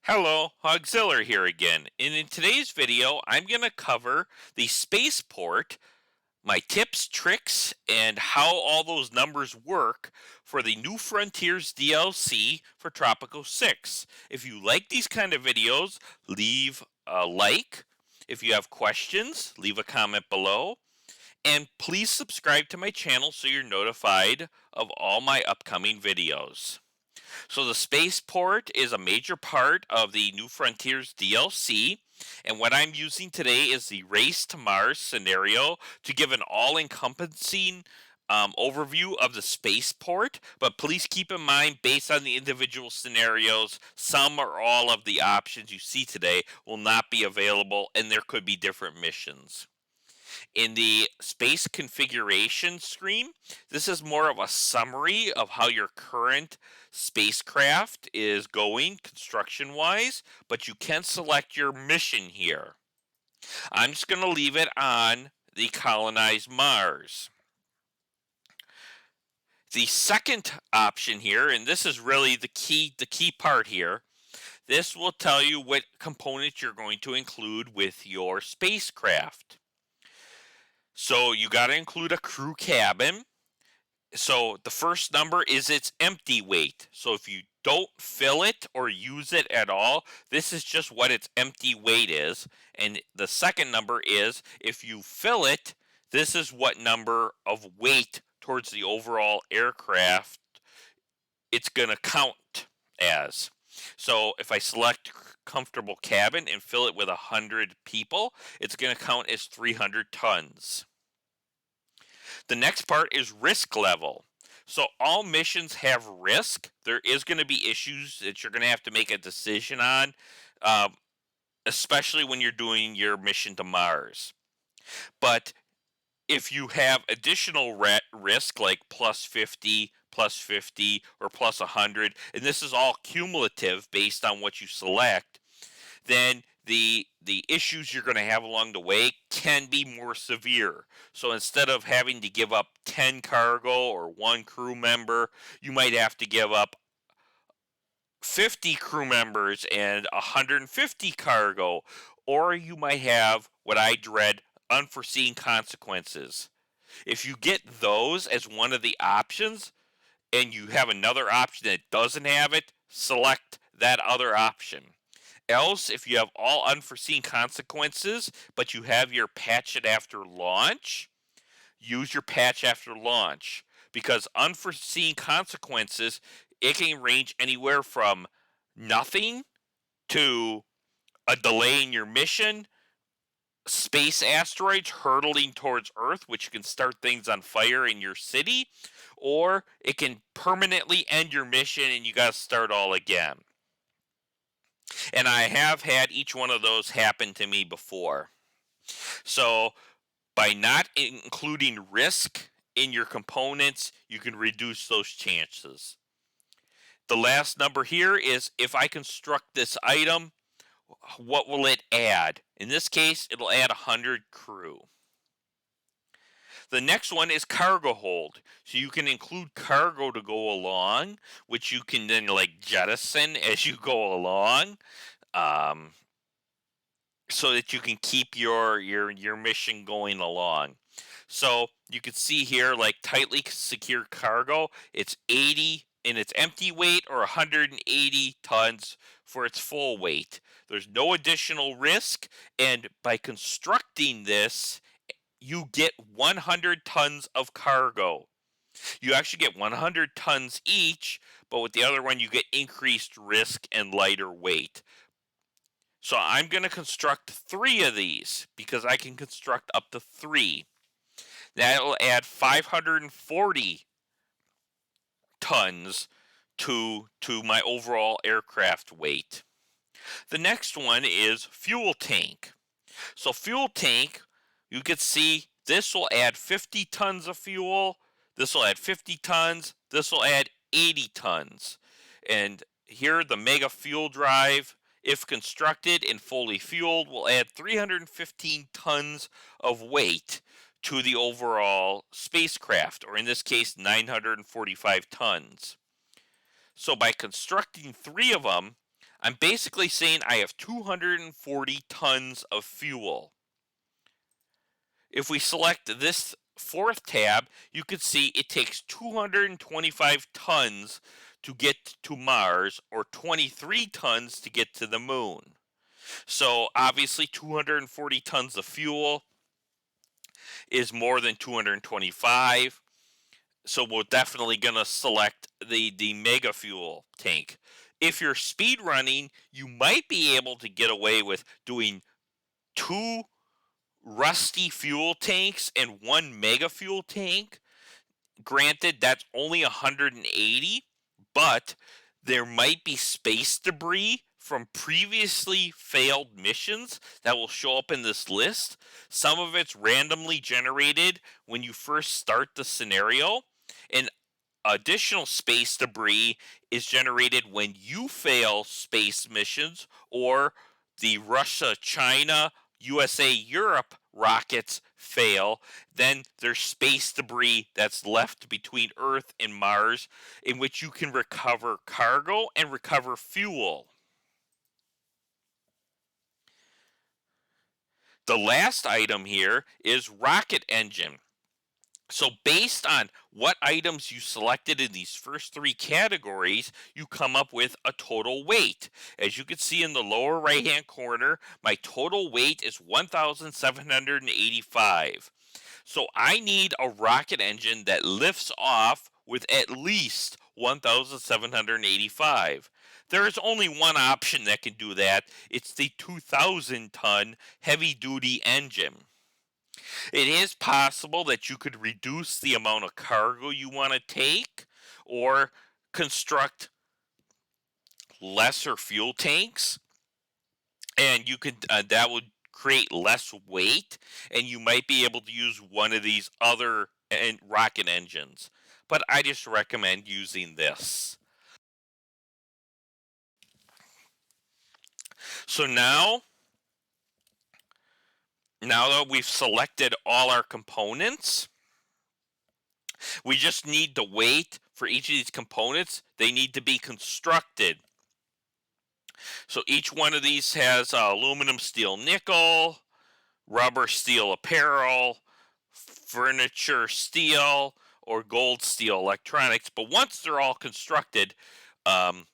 Hello, Auxiliary here again. And in today's video, I'm going to cover the spaceport, my tips, tricks, and how all those numbers work for the New Frontiers DLC for Tropico 6. If you like these kind of videos, leave a like. If you have questions, leave a comment below. And please subscribe to my channel so you're notified of all my upcoming videos. So the spaceport is a major part of the New Frontiers DLC. And what I'm using today is the Race to Mars scenario to give an all-encompassing overview of the spaceport. But please keep in mind, based on the individual scenarios, some or all of the options you see today will not be available, and there could be different missions. In the space configuration screen, this is more of a summary of how your current spacecraft is going construction wise, but you can select your mission here. I'm just going to leave it on the colonize Mars. The second option here, and this is really the key part here, this will tell you what components you're going to include with your spacecraft. So you got to include a crew cabin. So the first number is its empty weight. So if you don't fill it or use it at all, this is just what its empty weight is. And the second number is if you fill it, this is what number of weight towards the overall aircraft it's going to count as. So if I select comfortable cabin and fill it with 100 people, it's going to count as 300 tons. The next part is risk level. So all missions have risk. There is going to be issues that you're going to have to make a decision on, uh, especially when you're doing your mission to Mars. But if you have additional risk, like plus 50, plus 50, or plus 100, and this is all cumulative based on what you select, then the issues you're going to have along the way can be more severe. So instead of having to give up 10 cargo or one crew member, you might have to give up 50 crew members and 150 cargo, or you might have what I dread, unforeseen consequences. If you get those as one of the options and you have another option that doesn't have it, select that other option. Else, if you have all unforeseen consequences, but you have your patch it after launch, use your patch after launch. Because unforeseen consequences, it can range anywhere from nothing to a delay in your mission, space asteroids hurtling towards Earth, which can start things on fire in your city, or it can permanently end your mission and you got to start all again. And I have had each one of those happen to me before. So by not including risk in your components, you can reduce those chances. The last number here is if I construct this item, what will it add? In this case, it'll add 100 crew. The next one is cargo hold. So you can include cargo to go along, which you can then like jettison as you go along. Um, so that you can keep your mission going along. So you can see here, like tightly secured cargo, it's 80 in its empty weight or 180 tons for its full weight. There's no additional risk, and by constructing this, you get 100 tons of cargo. You actually get 100 tons each, but with the other one, you get increased risk and lighter weight. So I'm going to construct 3 of these because I can construct up to 3. That'll add 540 tons to my overall aircraft weight. The next one is fuel tank. So fuel tank, you can see this will add 50 tons of fuel, this will add 50 tons, this will add 80 tons. And here the mega fuel drive, if constructed and fully fueled, will add 315 tons of weight to the overall spacecraft, or in this case, 945 tons. So by constructing 3 of them, I'm basically saying I have 240 tons of fuel. If we select this fourth tab, you can see it takes 225 tons to get to Mars, or 23 tons to get to the moon. So obviously 240 tons of fuel is more than 225. So we're definitely going to select the mega fuel tank. If you're speed running, you might be able to get away with doing two rusty fuel tanks and one mega fuel tank. Granted, that's only 180, but there might be space debris from previously failed missions that will show up in this list. Some of it's randomly generated when you first start the scenario, and additional space debris is generated when you fail space missions, or the Russia, China, USA, Europe rockets fail. Then there's space debris that's left between Earth and Mars, in which you can recover cargo and recover fuel. The last item here is rocket engine. So based on what items you selected in these first three categories, you come up with a total weight. As you can see in the lower right hand corner, my total weight is 1,785. So I need a rocket engine that lifts off with at least 1,785. There is only one option that can do that. It's the 2,000 ton heavy duty engine. It is possible that you could reduce the amount of cargo you want to take, or construct lesser fuel tanks, and you could that would create less weight, and you might be able to use one of these other rocket engines. But I just recommend using this. So now that we've selected all our components, we just need to wait for each of these components. They need to be constructed. So each one of these has aluminum, steel, nickel, rubber, steel, apparel, furniture, steel, or gold, steel, electronics. But once they're all constructed, um,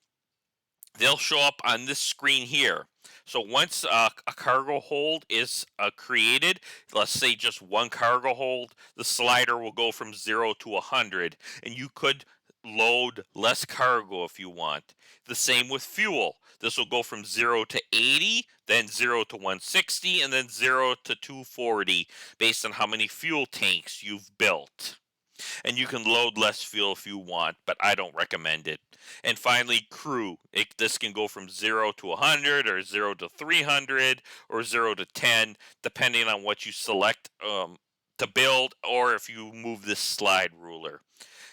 they'll show up on this screen here. So once a cargo hold is created, let's say just one cargo hold, the slider will go from 0 to 100, and you could load less cargo if you want. The same with fuel. This will go from 0 to 80, then 0 to 160, and then 0 to 240 based on how many fuel tanks you've built. And you can load less fuel if you want, but I don't recommend it. And finally, crew. This can go from 0 to 100, or 0 to 300, or 0 to 10, depending on what you select to build, or if you move this slide ruler.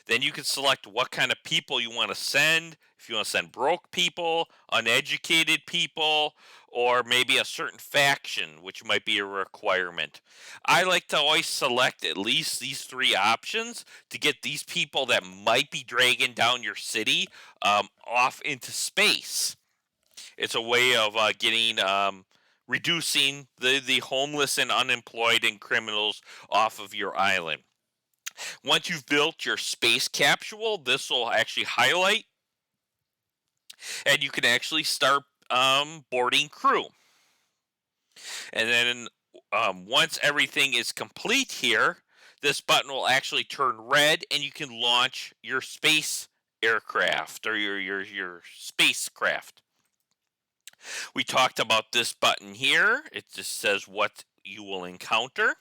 Then you can select what kind of people you want to send. If you want to send broke people, uneducated people, or maybe a certain faction, which might be a requirement. I like to always select at least these three options to get these people that might be dragging down your city off into space. It's a way of reducing the homeless and unemployed and criminals off of your island. Once you've built your space capsule, this will actually highlight, and you can actually start boarding crew. And then once everything is complete here, this button will actually turn red, and you can launch your space aircraft, or your spacecraft. We talked about this button here. It just says what you will encounter.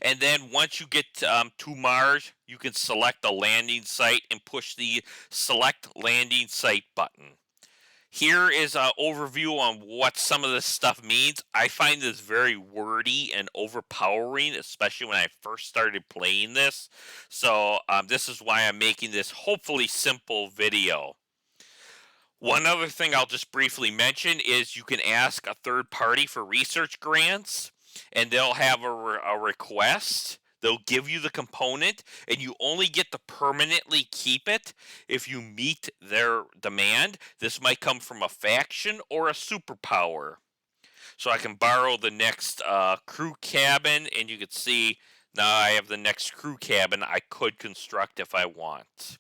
And then once you get to Mars, you can select a landing site and push the select landing site button. Here is an overview on what some of this stuff means. I find this very wordy and overpowering, especially when I first started playing this. So this is why I'm making this hopefully simple video. One other thing I'll just briefly mention is you can ask a third party for research grants, and they'll have a request They'll give you the component, and you only get to permanently keep it if you meet their demand. This might come from a faction or a superpower. So I can borrow the next crew cabin, and you can see now I have the next crew cabin I could construct if I want.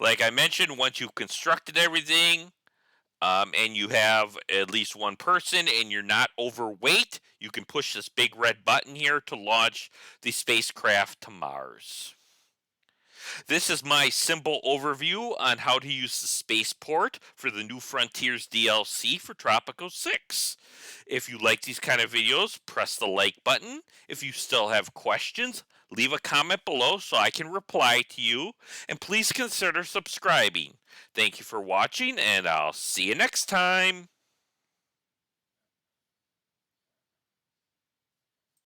Like I mentioned, once you've constructed everything, and you have at least one person and you're not overweight, you can push this big red button here to launch the spacecraft to Mars. This is my simple overview on how to use the spaceport for the New Frontiers DLC for Tropico 6. If you like these kind of videos, press the like button. If you still have questions, leave a comment below so I can reply to you. And please consider subscribing. Thank you for watching, and I'll see you next time.